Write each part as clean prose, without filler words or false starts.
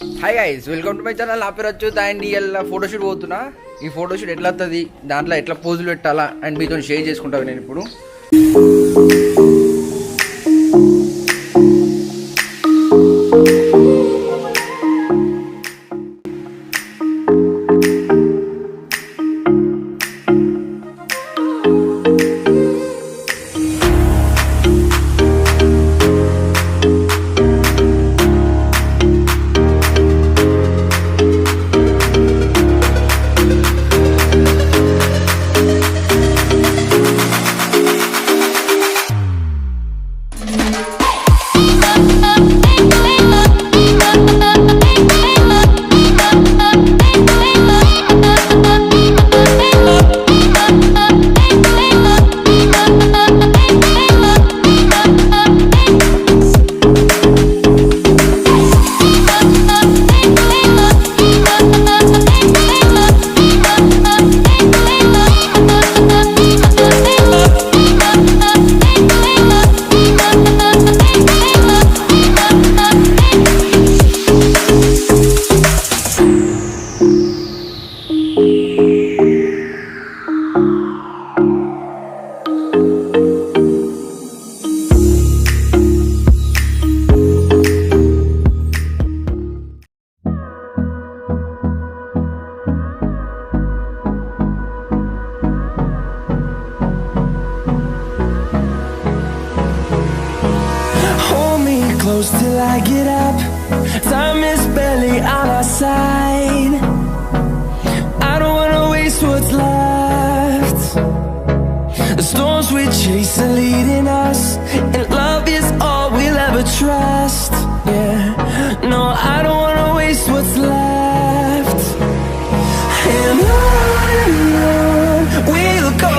Hi guys, welcome to my channel. నా పేరు అచ్యూత్ and ఇలా ఫోటోషూట్ పోతున్నా. ఈ ఫోటోషూట్ ఎట్లా వస్తుంది, దాంట్లో ఎట్లా పోజులు పెట్టాలా అండ్ మీతో షేర్ చేసుకుంటాను నేను ఇప్పుడు. Till I get up, time is barely on our side. I don't wanna waste what's left. The storms we chase are leading us, and love is all we'll ever trust. Yeah, no, I don't wanna waste what's left. And on we'll go,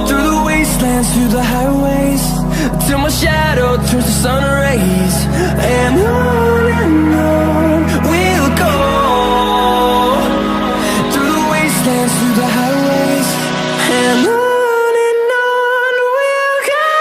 through the wastelands, through the highways, till my shadow turns to sun rays. And on we'll go, through the wastelands, through the highways. And on we'll go.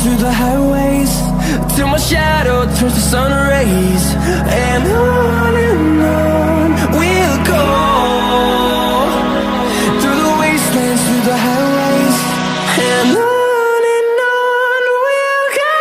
Through the highways, till my shadow turns to sun rays. And on we'll go, through the wastelands, through the highways. And on we'll go.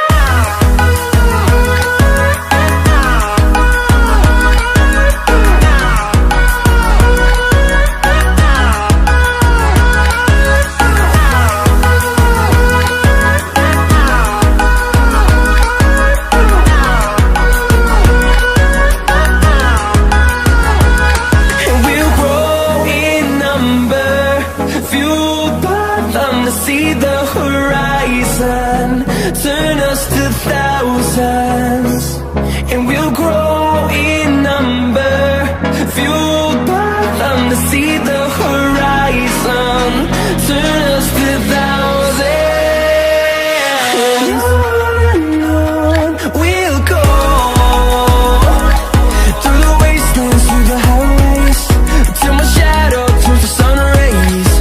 See the horizon, turn us to thousands, and we'll grow in number, fueled by them to see the horizon, turn us to thousands. And on we'll go, through the wastelands, through the highways, till my shadow turns to sun rays.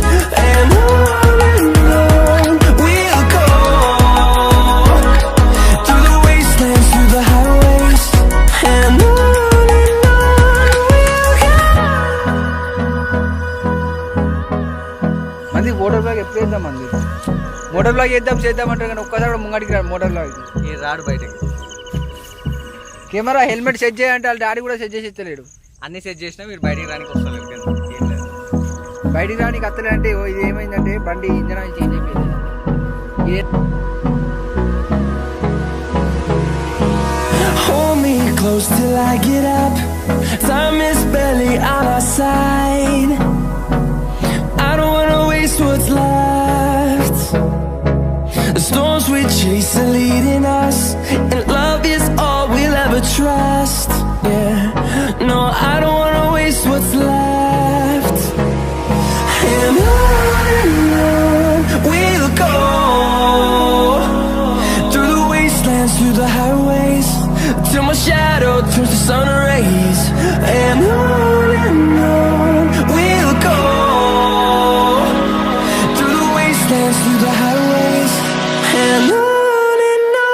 And we'll go, through the wastelands, through the highways. And on we'll go. మంది motor blog ఎప్పుడు చేద్దాం? మంది motor blog చేద్దామంటారు కానీ ఒక్కసారి కూడా ముంగడికి రాడు motor blog. ఈ రాడు బయటకి. కెమెరా హెల్మెట్ సెట్ చేయాలంటే వాళ్ళ డాడీ కూడా సెట్ చేసి ఇస్తలేడు. అన్ని సెట్ చేసినా మీరు బయటికి రానికి వస్తలేదు. బయటికి రానికి అత్తలే అంటే ఇది ఏమైందంటే బండి ఇంజన్ ఆయిల్ చేంజ్ అయిపోయింది. Hold me close till I get up. Time is barely on our side. I don't wanna waste what's left. The storms we chase are leading us, and love is all we'll ever trust. Yeah, no, I don't wanna waste what's left. And on we'll go, through the wastelands, through the highways, till my shadow turns to sun rays. And on we'll go, through the wastelands, through the highways, and on we'll go.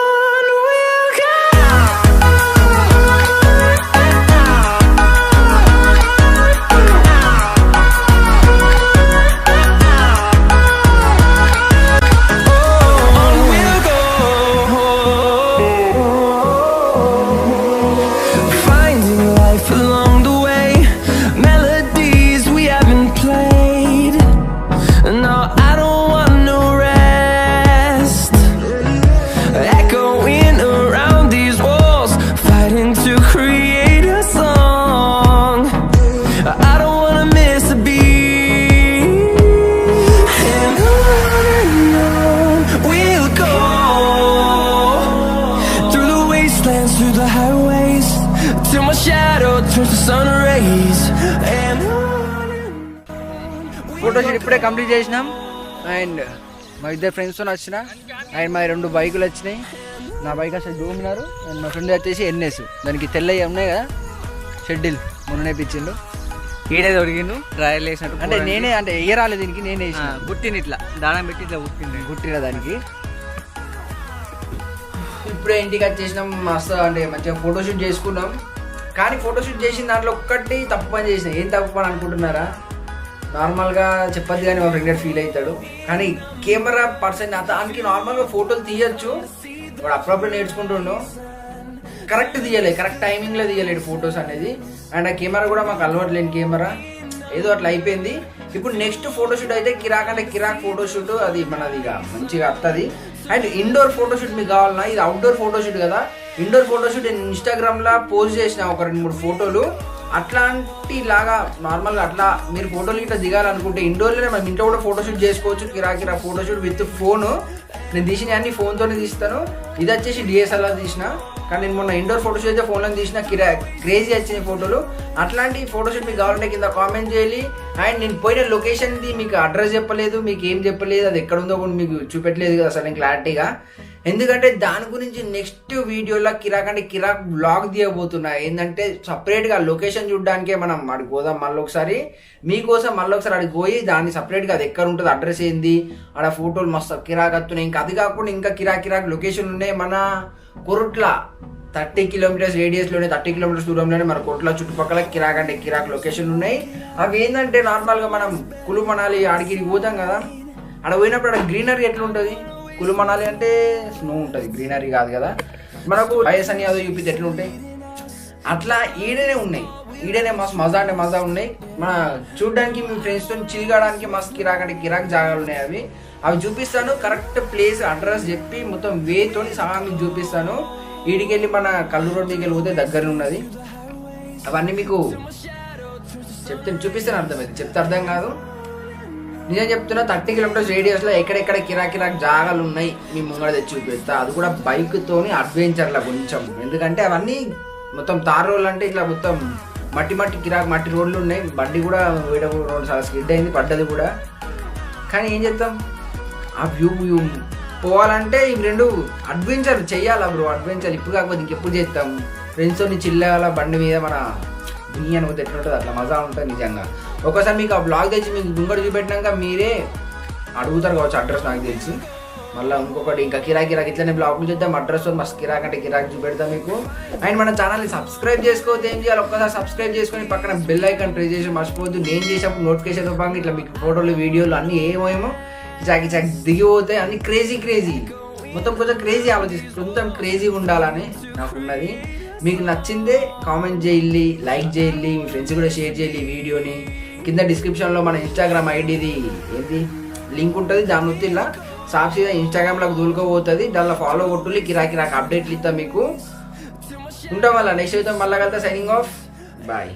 Photoshoot ఇప్పుడే complete చేసినాం. And మా ఇద్దరు ఫ్రెండ్స్తో వచ్చిన. And మా 2 బైకులు వచ్చినాయి. నా బైక్ అసలు డూమినారు. అండ్ మా ఫ్రెండ్ వచ్చేసి ఎన్ఎస్. దానికి తెల్లవి ఉన్నాయి కదా షెడ్యూల్ మొన్ననే పిచ్చిండు. ఈడే దొరికిండు ట్రయల్ వేసినట్టు. అంటే నేనే అంటే ఎయ్యరాలేదు దీనికి, నేనే వేసిన. గుట్టిని ఇట్లా దానం పెట్టి ఇట్లా గుట్టిన దానికి. ఇప్పుడే ఇంటికి వచ్చేసినాం. మస్తు అంటే మంచిగా ఫోటోషూట్ చేసుకున్నాం. కానీ ఫోటోషూట్ చేసిన దాంట్లో ఒక్కటి తప్పు పని చేసిన. ఏం తప్పు పని అనుకుంటున్నారా? నార్మల్గా చెప్పద్దు కానీ మా ఫ్రెండ్ ఫీల్ అవుతాడు. కానీ కెమెరా పర్సన్ దానికి నార్మల్గా ఫోటోలు తీయచ్చు. వాడు అప్పుడప్పుడు నేర్చుకుంటుండు. కరెక్ట్ తీయలేదు, కరెక్ట్ టైమింగ్లో తీయలేడు ఫొటోస్ అనేది. అండ్ ఆ కెమెరా కూడా మాకు అలవాటు లేని కెమెరా, ఏదో అట్లా అయిపోయింది. ఇప్పుడు నెక్స్ట్ ఫోటోషూట్ అయితే కిరాక్ అంటే కిరాక్ ఫోటోషూట్. అది మనది ఇక మంచిగా వస్తుంది. అండ్ ఇండోర్ ఫోటోషూట్ మీకు కావాలన్నా, ఇది అవుట్డోర్ ఫోటోషూట్ కదా. ఇండోర్ ఫోటోషూట్ నేను ఇన్స్టాగ్రామ్లో పోస్ట్ చేసిన ఒక 2-3 ఫోటోలు. అట్లాంటి లాగా నార్మల్గా అట్లా మీరు ఫోటోలు ఇట్లా దిగాలనుకుంటే ఇండోర్లోనే మనం ఇంట్లో కూడా ఫోటోషూట్ చేసుకోవచ్చు. కిరా ఫోటోషూట్ విత్ ఫోను. నేను తీసిన అన్ని ఫోన్తోనే తీస్తాను. ఇది వచ్చేసి డిఎస్ఎల్ఆర్ తీసిన. కానీ నేను మొన్న ఇండోర్ ఫోటోషూట్ అయితే ఫోన్లో తీసిన. క్రేజీ వచ్చినాయి ఫోటోలు. అట్లాంటి ఫోటోషూట్ మీకు కావాలంటే కింద కామెంట్ చేయాలి. అండ్ నేను పోయిన లొకేషన్ది మీకు అడ్రస్ చెప్పలేదు, మీకు ఏం చెప్పలేదు, అది ఎక్కడ ఉందో కూడా మీకు చూపెట్టలేదు కదా అసలు నేను క్లారిటీగా. ఎందుకంటే దాని గురించి నెక్స్ట్ వీడియోలో కిరాక్ అంటే కిరాక్ బ్లాగ్ తీయబోతున్నా. ఏంటంటే సపరేట్గా లొకేషన్ చూడడానికే మనం అడిగి పోదాం మళ్ళీ ఒకసారి. మీకోసం మళ్ళీ ఒకసారి అడిగి పోయి దాన్ని సపరేట్గా అది ఎక్కడ ఉంటుంది, అడ్రస్ ఏంది, ఆడ ఫోటోలు మస్తు కిరాక్ వస్తున్నాయి. ఇంకా అది కాకుండా ఇంకా కిరాక్ లొకేషన్ ఉన్నాయి. మన కొరుట్ల 30 కిలోమీటర్స్ రేడియస్లోనే, 30 కిలోమీటర్స్ దూరంలోనే మన కొట్ల చుట్టుపక్కల కిరాక్ అంటే కిరాక్ లొకేషన్ ఉన్నాయి. అవి ఏంటంటే నార్మల్గా మనం కులు మనాలి ఆడికి పోతాం కదా, ఆడ పోయినప్పుడు ఆడ గ్రీనరీ ఎట్లుంటుంది. కులు మనాలి అంటే స్నో ఉంటుంది, గ్రీనరీ కాదు కదా. మనకు వైఎస్ అని యాదవ్ చూపితే ఎట్లుంటాయి అట్లా ఈడనే ఉన్నాయి. ఈడనే మస్తు మజా అంటే మజా ఉన్నాయి. మన చూడడానికి మీ ఫ్రెండ్స్తో చిల్గడానికి మస్తు కిరాక్ అంటే కిరాక్ జాగాలు ఉన్నాయి. అవి చూపిస్తాను. కరెక్ట్ ప్లేస్ అడ్రస్ చెప్పి మొత్తం వేతోని సహా మీకు చూపిస్తాను. ఈడికెళ్ళి మన కల్లు రోడ్ మీదకి వెళ్ళి పోతే దగ్గర ఉన్నది. అవన్నీ మీకు చూపిస్తాను. అర్థమైంది, చెప్తే అర్థం కాదు. నిజం చెప్తున్నా. 30 కిలోమీటర్స్ రేడియస్లో ఎక్కడెక్కడ కిరాక్ జాగాలు ఉన్నాయి మీ ముంగడ తెచ్చి చూపిస్తా. అది కూడా బైక్తోని అడ్వెంచర్లా కొంచెం. ఎందుకంటే అవన్నీ మొత్తం తార్ రోడ్లు అంటే ఇట్లా మొత్తం మట్టి కిరాక్ మట్టి రోడ్లు ఉన్నాయి. బండి కూడా 2 సార్లు స్కిడ్ అయింది, పడ్డది కూడా. కానీ ఏం చేద్దాం, ఆ వ్యూ పోవాలంటే ఇవి 2 అడ్వెంచర్ చెయ్యాలా బ్రో. అడ్వెంచర్ ఇప్పుడు కాకపోతే ఇంకెప్పుడు చేస్తాం. ఫ్రెండ్స్తో చిల్లాల బండి మీద మన దుని అనుకుంటే ఎట్లుంటుంది అట్లా మజా ఉంటుంది నిజంగా. ఒకసారి మీకు ఆ బ్లాగ్ తెచ్చి మీకు ముంగడు చూపెట్టినాక మీరే అడుగుతారు కావచ్చు అడ్రస్ నాకు తెలిసి. మళ్ళీ ఇంకొకటి ఇంకా కిరాక్ ఇట్లనే బ్లాగ్లు చేద్దాం. అడ్రస్ మస్తు కిరాక్ అంటే కిరాక్ చూపెడతాం మీకు. అండ్ మన ఛానల్ని సబ్స్క్రైబ్ చేసుకోవద్దు. ఏం చేయాలి, ఒక్కసారి సబ్స్క్రైబ్ చేసుకొని పక్కన బెల్ ఐకాన్ ప్రెస్ చేసి మర్చిపోవద్దు. నేను చేసేప్పుడు నోటిఫికేషన్ రూపంగా ఇట్లా మీకు ఫోటోలు వీడియోలు అన్నీ ఏమేమో చాకి దిగిపోతాయి. అన్ని క్రేజీ మొత్తం కొంచెం క్రేజీ ఆలోచిస్తుంది. కొంచెం క్రేజీ ఉండాలని నాకున్నది. మీకు నచ్చిందే కామెంట్ చేయాలి, లైక్ చేయాలి, మీ ఫ్రెండ్స్ కూడా షేర్ చేయాలి వీడియోని. కింద డిస్క్రిప్షన్లో మన ఇన్స్టాగ్రామ్ ఐడిది ఏంటి లింక్ ఉంటుంది, దాని వస్తే ఇలా సాక్షిగా ఇన్స్టాగ్రామ్లోకి దూలుకోబోతుంది. దానిలో ఫాలో కొట్టుల్లి, కిరాక్ అప్డేట్లు ఇస్తాం మీకు. ఉంటాం వల్ల నెక్స్ట్ అయితే మళ్ళీ కలితే సైనింగ్ ఆఫ్, బాయ్.